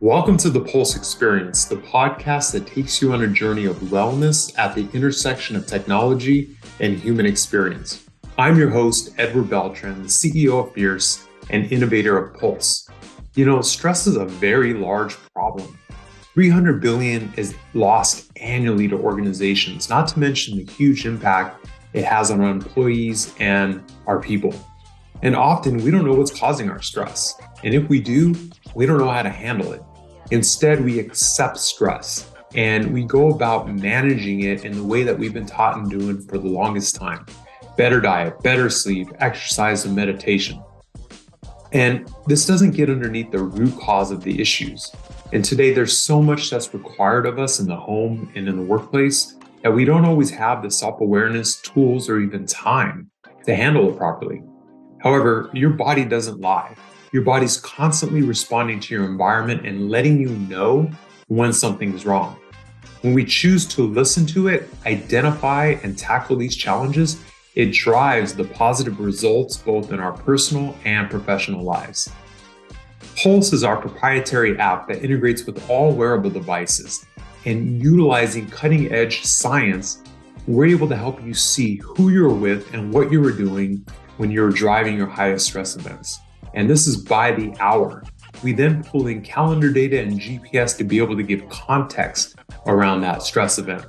Welcome to the Pulse Experience, the podcast that takes you on a journey of wellness at the intersection of technology and human experience. I'm your host, Edward Beltran, the CEO of Fierce and innovator of Pulse. Stress is a very large problem. 300 billion is lost annually to organizations, not to mention the huge impact it has on our employees and our people. And often we don't know what's causing our stress. And if we do, we don't know how to handle it. Instead, we accept stress and we go about managing it in the way that we've been taught and doing for the longest time. Better diet, better sleep, exercise, and meditation. And this doesn't get underneath the root cause of the issues. And today there's so much that's required of us in the home and in the workplace that we don't always have the self-awareness, tools, or even time to handle it properly. However, your body doesn't lie. Your body's constantly responding to your environment and letting you know when something's wrong. When we choose to listen to it, identify and tackle these challenges, it drives the positive results both in our personal and professional lives. Pulse is our proprietary app that integrates with all wearable devices. And utilizing cutting-edge science, we're able to help you see who you're with and what you were doing when you're driving your highest stress events. And this is by the hour. We then pull in calendar data and GPS to be able to give context around that stress event,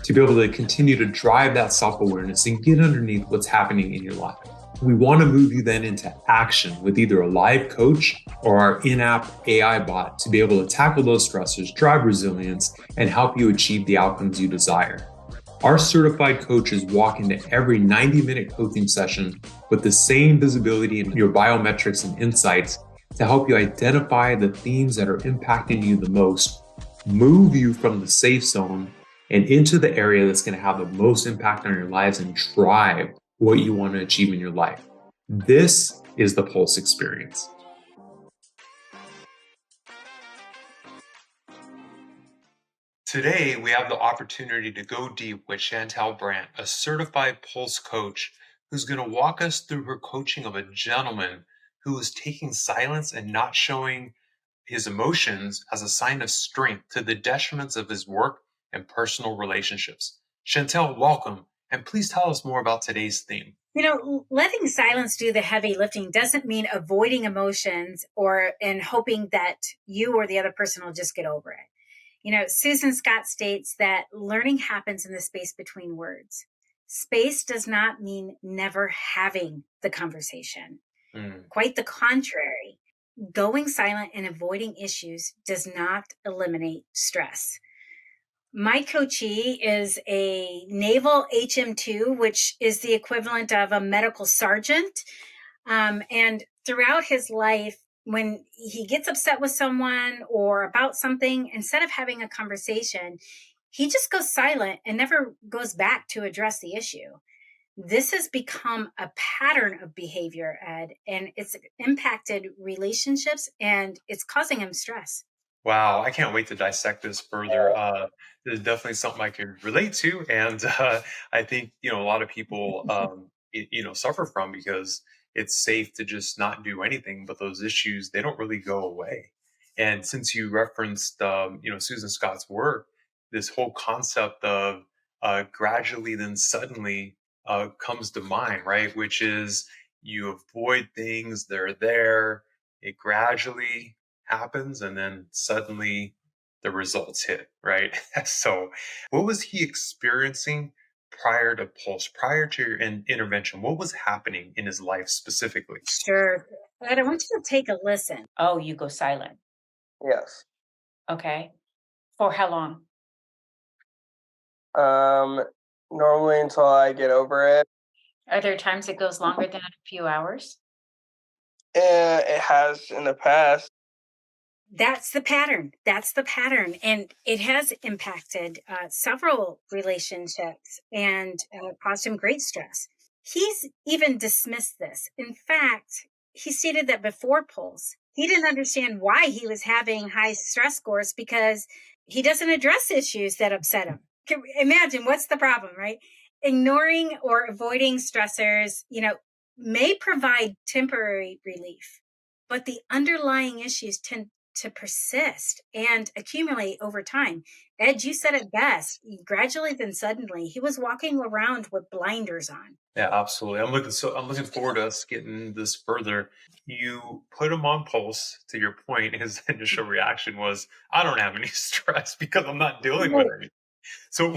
to be able to continue to drive that self-awareness and get underneath what's happening in your life. We want to move you then into action with either a live coach or our in-app AI bot to be able to tackle those stressors, drive resilience, and help you achieve the outcomes you desire. Our certified coaches walk into every 90-minute coaching session with the same visibility in your biometrics and insights to help you identify the themes that are impacting you the most, move you from the safe zone and into the area that's going to have the most impact on your lives and drive what you want to achieve in your life. This is the Pulse Experience. Today, we have the opportunity to go deep with Chantell Brandt, a certified Pulse coach who's going to walk us through her coaching of a gentleman who is taking silence and not showing his emotions as a sign of strength to the detriments of his work and personal relationships. Chantell, welcome, and please tell us more about today's theme. Letting silence do the heavy lifting doesn't mean avoiding emotions and hoping that you or the other person will just get over it. Susan Scott states that learning happens in the space between words. Space does not mean never having the conversation. Quite the contrary. Going silent and avoiding issues does not eliminate stress. My coachee is a naval HM2, which is the equivalent of a medical sergeant. And throughout his life, when he gets upset with someone or about something, instead of having a conversation, he just goes silent and never goes back to address the issue. This has become a pattern of behavior, Ed, and it's impacted relationships and it's causing him stress. Wow, I can't wait to dissect this further. This is definitely something I can relate to, and I think a lot of people suffer from because it's safe to just not do anything, but those issues they don't really go away. And since you referenced Susan Scott's work, this whole concept of gradually then suddenly comes to mind, right? Which is you avoid things, they're there, it gradually happens, and then suddenly the results hit, right? So what was he experiencing prior to Pulse, prior to your intervention? What was happening in his life specifically? Sure. Ed, I want you to take a listen. Oh, you go silent. Yes. Okay. For how long? Normally until I get over it. Are there times it goes longer than a few hours? It has in the past. That's the pattern. And it has impacted several relationships and caused him great stress. He's even dismissed this. In fact, he stated that before Pulse, he didn't understand why he was having high stress scores because he doesn't address issues that upset him. Imagine what's the problem, right? Ignoring or avoiding stressors, may provide temporary relief, but the underlying issues tend to persist and accumulate over time. Ed, you said it best. Gradually, then suddenly, he was walking around with blinders on. Yeah, absolutely. I'm looking forward to us getting this further. You put him on pulse. To your point, his initial reaction was, "I don't have any stress because I'm not dealing with anything." So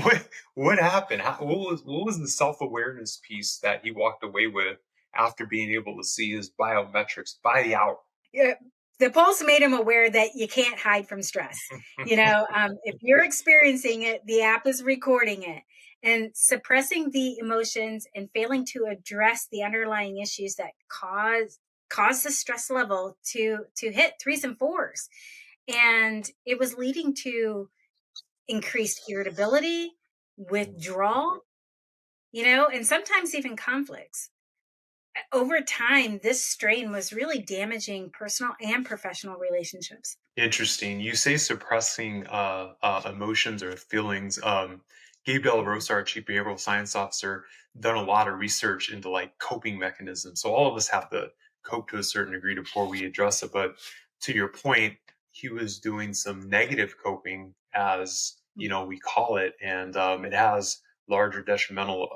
what happened? What was the self-awareness piece that he walked away with after being able to see his biometrics by the hour? Yeah, the pulse made him aware that you can't hide from stress. If you're experiencing it, the app is recording it. And suppressing the emotions and failing to address the underlying issues that cause the stress level to hit threes and fours. And it was leading to increased irritability, withdrawal, and sometimes even conflicts. Over time, this strain was really damaging personal and professional relationships. Interesting. You say suppressing emotions or feelings. Gabe Della Rosa, our chief behavioral science officer, done a lot of research into like coping mechanisms. So all of us have to cope to a certain degree before we address it. But to your point, he was doing some negative coping, as we call it, and it has larger detrimental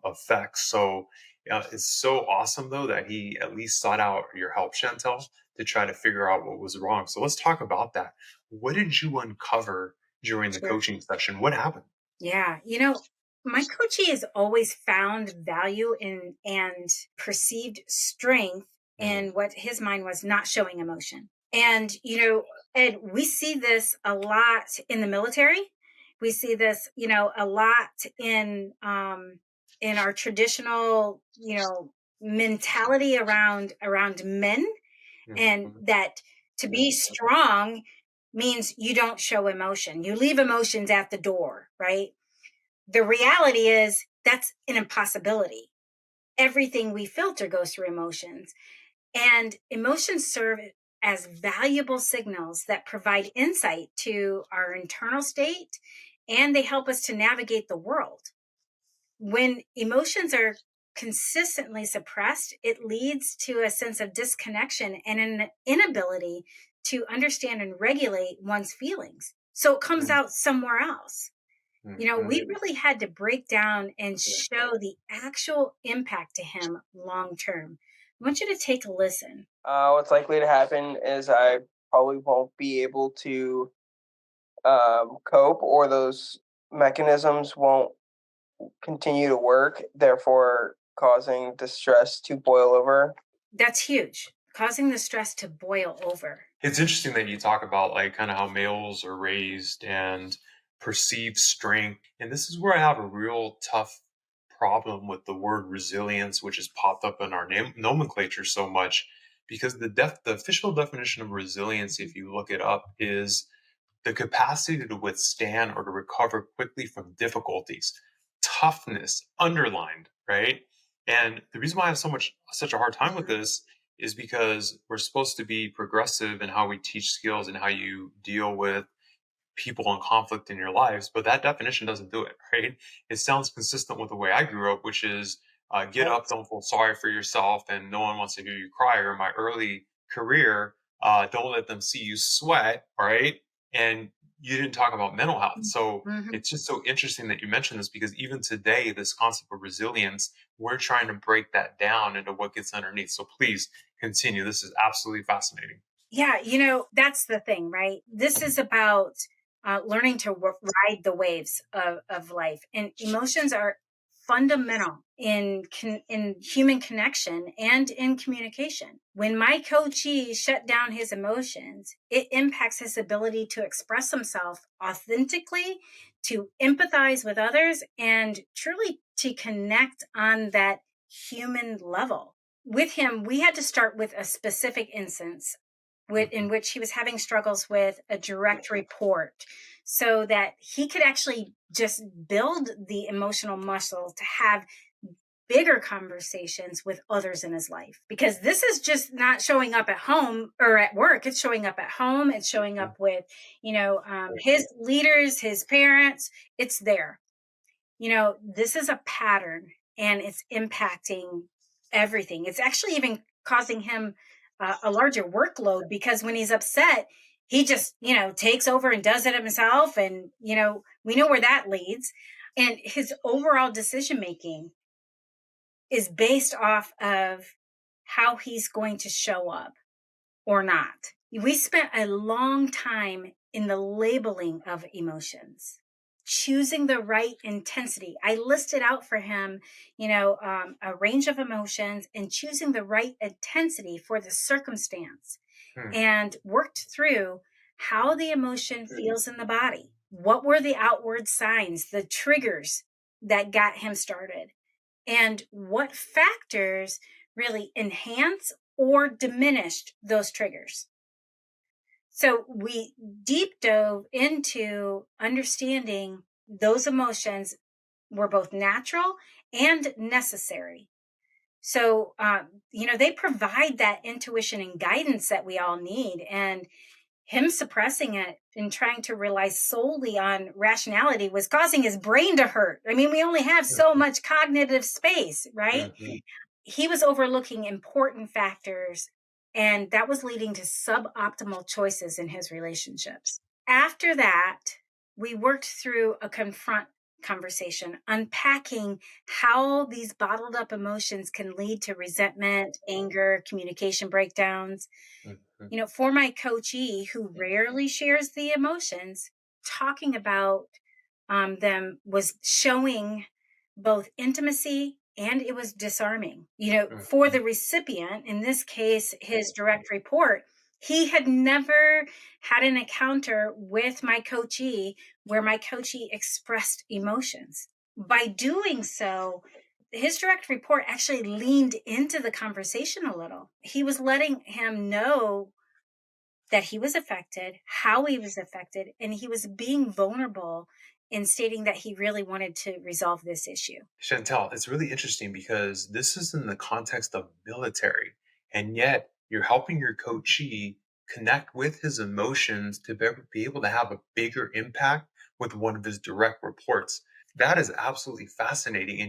effects. So it's so awesome though that he at least sought out your help, Chantel, to try to figure out what was wrong. So let's talk about that. What did you uncover during the Sure. coaching session? What happened? Yeah, my coachee has always found value in and perceived strength in what his mind was not showing emotion. And, Ed, we see this a lot in the military. We see this, a lot in our traditional, mentality around men, and that to be strong means you don't show emotion. You leave emotions at the door, right? The reality is that's an impossibility. Everything we filter goes through emotions, and emotions serve as valuable signals that provide insight to our internal state, and they help us to navigate the world. When emotions are consistently suppressed, it leads to a sense of disconnection and an inability to understand and regulate one's feelings. So it comes out somewhere else. We really had to break down and show the actual impact to him long term. I want you to take a listen. What's likely to happen is I probably won't be able to cope, or those mechanisms won't continue to work, therefore causing distress to boil over. That's huge. Causing the stress to boil over. It's interesting that you talk about like kind of how males are raised and perceive strength. And this is where I have a real tough problem with the word resilience, which has popped up in our nomenclature so much, because the official definition of resilience, if you look it up, is the capacity to withstand or to recover quickly from difficulties. Toughness underlined, right? And the reason why I have such a hard time with this is because we're supposed to be progressive in how we teach skills and how you deal with people and conflict in your lives, but that definition doesn't do it, right? It sounds consistent with the way I grew up, which is get up, don't feel sorry for yourself, and no one wants to hear you cry. Or in my early career, don't let them see you sweat, right? And you didn't talk about mental health. So it's just so interesting that you mentioned this, because even today, this concept of resilience, we're trying to break that down into what gets underneath. So please continue. This is absolutely fascinating. Yeah, that's the thing, right? This is about learning to ride the waves of life. And emotions are fundamental in human connection and in communication. When my coachee shut down his emotions, it impacts his ability to express himself authentically, to empathize with others, and truly to connect on that human level. With him, we had to start with a specific instance in which he was having struggles with a direct report, so that he could actually just build the emotional muscle to have bigger conversations with others in his life. Because this is just not showing up at home or at work. It's showing up at home. It's showing up with, his leaders, his parents. It's there. This is a pattern, and it's impacting everything. It's actually even causing him a larger workload, because when he's upset, he just, takes over and does it himself. And, we know where that leads. And his overall decision making is based off of how he's going to show up or not. We spent a long time in the labeling of emotions, choosing the right intensity. I listed out for him, a range of emotions and choosing the right intensity for the circumstance, and worked through how the emotion feels in the body. What were the outward signs, the triggers that got him started? And what factors really enhance or diminished those triggers? So we deep dove into understanding those emotions were both natural and necessary. So, they provide that intuition and guidance that we all need. And him suppressing it and trying to rely solely on rationality was causing his brain to hurt. I mean, we only have so much cognitive space, right? He was overlooking important factors, and that was leading to suboptimal choices in his relationships. After that, we worked through a confront conversation, unpacking how these bottled up emotions can lead to resentment, anger, communication breakdowns. For my coachee who rarely shares the emotions, talking about them was showing both intimacy and it was disarming. For the recipient, in this case, his direct report, he had never had an encounter with my coachee where my coachee expressed emotions. By doing so, his direct report actually leaned into the conversation a little. He was letting him know that he was affected, how he was affected, and he was being vulnerable in stating that he really wanted to resolve this issue. Chantell, it's really interesting because this is in the context of military, and yet you're helping your coachee connect with his emotions to be able to have a bigger impact with one of his direct reports. That is absolutely fascinating.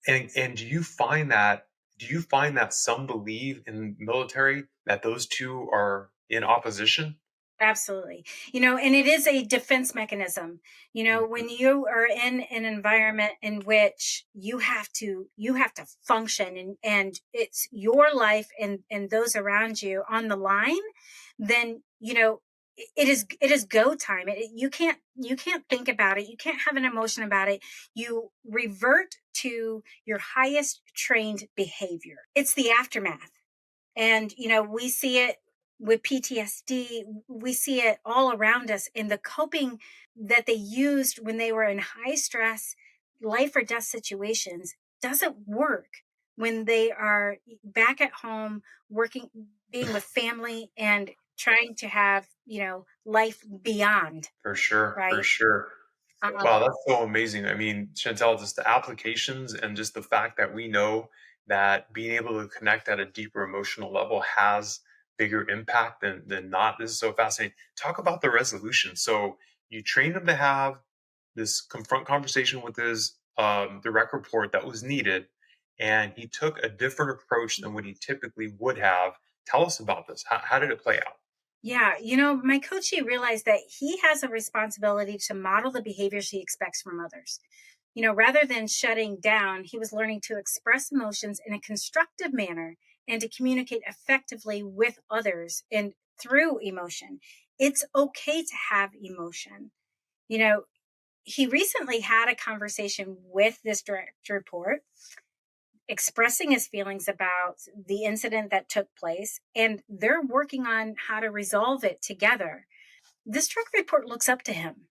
And do you find that some believe in military that those two are in opposition? Absolutely. And it is a defense mechanism. When you are in an environment in which you have to function, and it's your life and those around you on the line, then, it is go time. You can't think about it. You can't have an emotion about it. You revert to your highest trained behavior. It's the aftermath. And, we see it with PTSD. We see it all around us in the coping that they used when they were in high stress, life or death situations doesn't work when they are back at home, working, being with family and trying to have, life beyond. For sure, for Right. sure. Wow, that's so amazing. I mean, Chantel, just the applications and just the fact that we know that being able to connect at a deeper emotional level has bigger impact than not. This is so fascinating. Talk about the resolution. So you trained him to have this confront conversation with his direct report that was needed, and he took a different approach than what he typically would have. Tell us about this. How did it play out? Yeah, my coachee realized that he has a responsibility to model the behaviors he expects from others. Rather than shutting down, he was learning to express emotions in a constructive manner and to communicate effectively with others and through emotion. It's okay to have emotion. You know, he recently had a conversation with this direct report, expressing his feelings about the incident that took place, and they're working on how to resolve it together. This direct report looks up to him.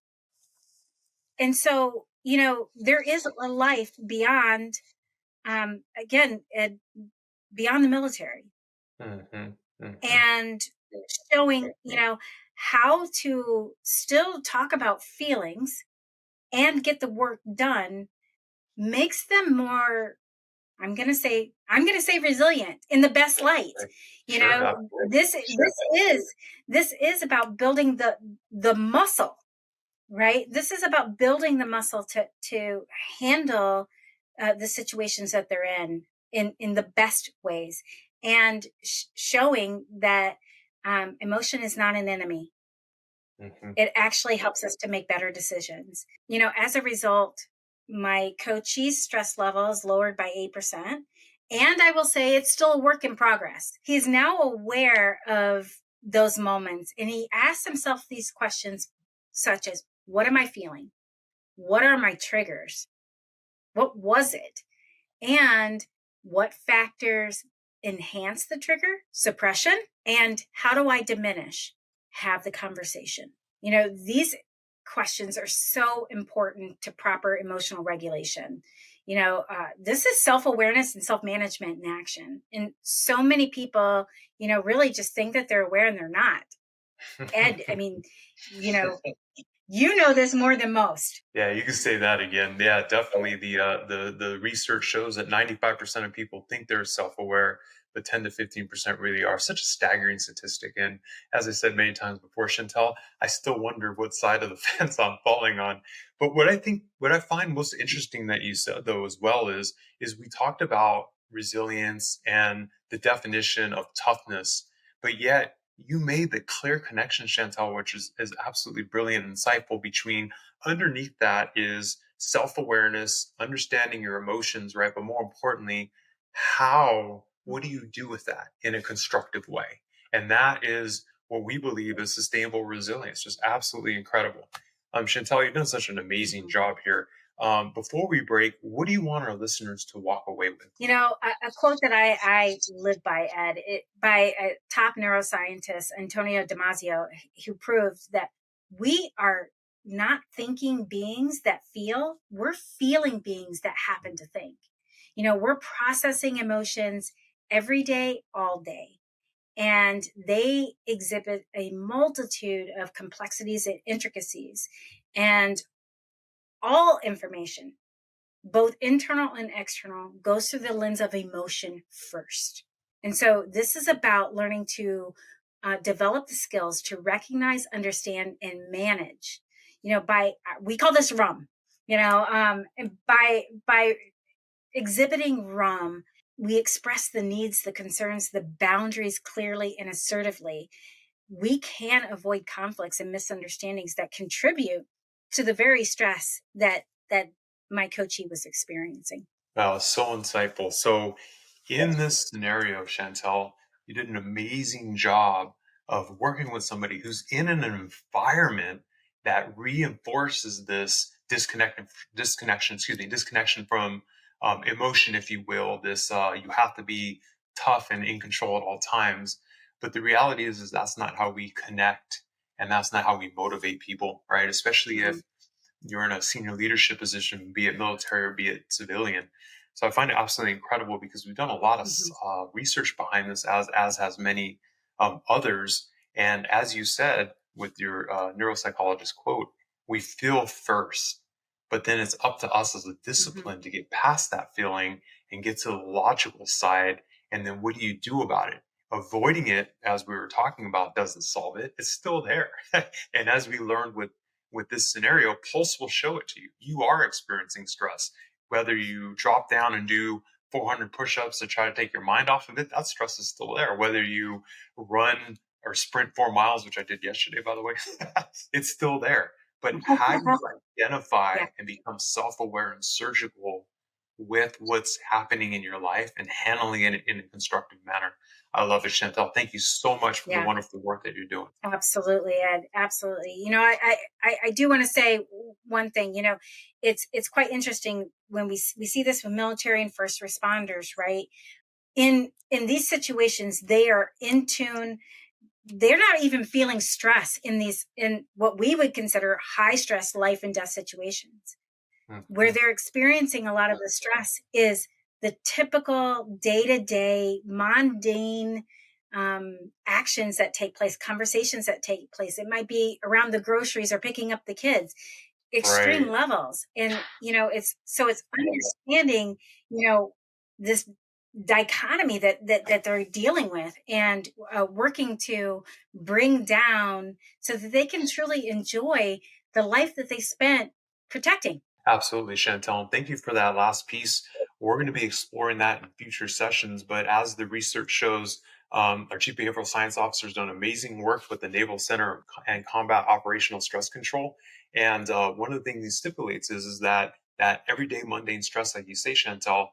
And so, there is a life beyond, again, beyond the military, and showing, how to still talk about feelings and get the work done makes them more, I'm going to say resilient in the best light. This is about building the muscle, right? This is about building the muscle to handle the situations that they're in the best ways, and showing that emotion is not an enemy. It actually helps us to make better decisions. As a result, my coachee's stress level is lowered by 8%. And I will say it's still a work in progress. He's now aware of those moments and he asks himself these questions such as, what am I feeling? What are my triggers? What was it? And what factors enhance the trigger, suppression, and how do I diminish? Have the conversation. These questions are so important to proper emotional regulation. This is self-awareness and self-management in action. And so many people, really just think that they're aware and they're not. Ed, I mean, you know this more than most. Yeah, you can say that again. Yeah, definitely. The research shows that 95% of people think they're self-aware, but 10 to 15% really are. Such a staggering statistic. And as I said many times before, Chantell, I still wonder what side of the fence I'm falling on. But what I find most interesting that you said though as well is we talked about resilience and the definition of toughness, but yet you made the clear connection, Chantell, which is absolutely brilliant and insightful between underneath that is self-awareness, understanding your emotions, right? But more importantly, what do you do with that in a constructive way? And that is what we believe is sustainable resilience. Just absolutely incredible. Chantell, you've done such an amazing job here. Before we break, what do you want our listeners to walk away with? A quote that I live by, Ed, by a top neuroscientist, Antonio Damasio, who proved that we are not thinking beings that feel, we're feeling beings that happen to think. We're processing emotions every day, all day. And they exhibit a multitude of complexities and intricacies. And all information, both internal and external, goes through the lens of emotion first. And so this is about learning to develop the skills to recognize, understand, and manage. We call this RUM. And by exhibiting RUM, we express the needs, the concerns, the boundaries clearly and assertively. We can avoid conflicts and misunderstandings that contribute to the very stress that my coachee was experiencing. Wow, so insightful. So in this scenario, Chantell, you did an amazing job of working with somebody who's in an environment that reinforces this disconnection from emotion, if you will. This you have to be tough and in control at all times. But the reality is that's not how we connect, and that's not how we motivate people, right? Especially if you're in a senior leadership position, be it military or be it civilian. So I find it absolutely incredible because we've done a lot of research behind this, as has many others. And as you said with your neuropsychologist quote, we feel first, but then it's up to us as a discipline to get past that feeling and get to the logical side. And then what do you do about it? Avoiding it, as we were talking about, doesn't solve it. It's still there. And as we learned with this scenario, Pulse will show it to you. You are experiencing stress. Whether you drop down and do 400 push-ups to try to take your mind off of it, that stress is still there. Whether you run or sprint 4 miles, which I did yesterday, by the way, it's still there. But how do you identify and become self-aware and surgical with what's happening in your life and handling it in a constructive manner? I love it, Chantell. Thank you so much for the wonderful work that you're doing. Absolutely, Ed. Absolutely. I do want to say one thing. It's quite interesting when we see this with military and first responders, right? In these situations, they are in tune. They're not even feeling stress in what we would consider high stress life and death situations. Where they're experiencing a lot of the stress is the typical day-to-day mundane actions that take place, conversations that take place. It might be around the groceries or picking up the kids, extreme levels. And, it's understanding, this dichotomy that they're dealing with and working to bring down so that they can truly enjoy the life that they spent protecting. Absolutely, Chantell. And thank you for that last piece. We're going to be exploring that in future sessions. But as the research shows, Our Chief Behavioral Science Officer has done amazing work with the Naval Center and Combat Operational Stress Control. And one of the things he stipulates is that everyday mundane stress, like you say, Chantell,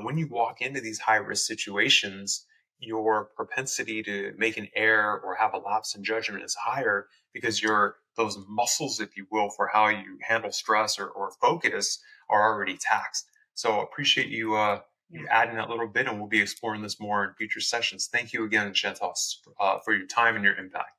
when you walk into these high-risk situations, your propensity to make an error or have a lapse in judgment is higher because those muscles, if you will, for how you handle stress or focus are already taxed. So appreciate you adding that little bit, and we'll be exploring this more in future sessions. Thank you again, Chantell, for your time and your impact.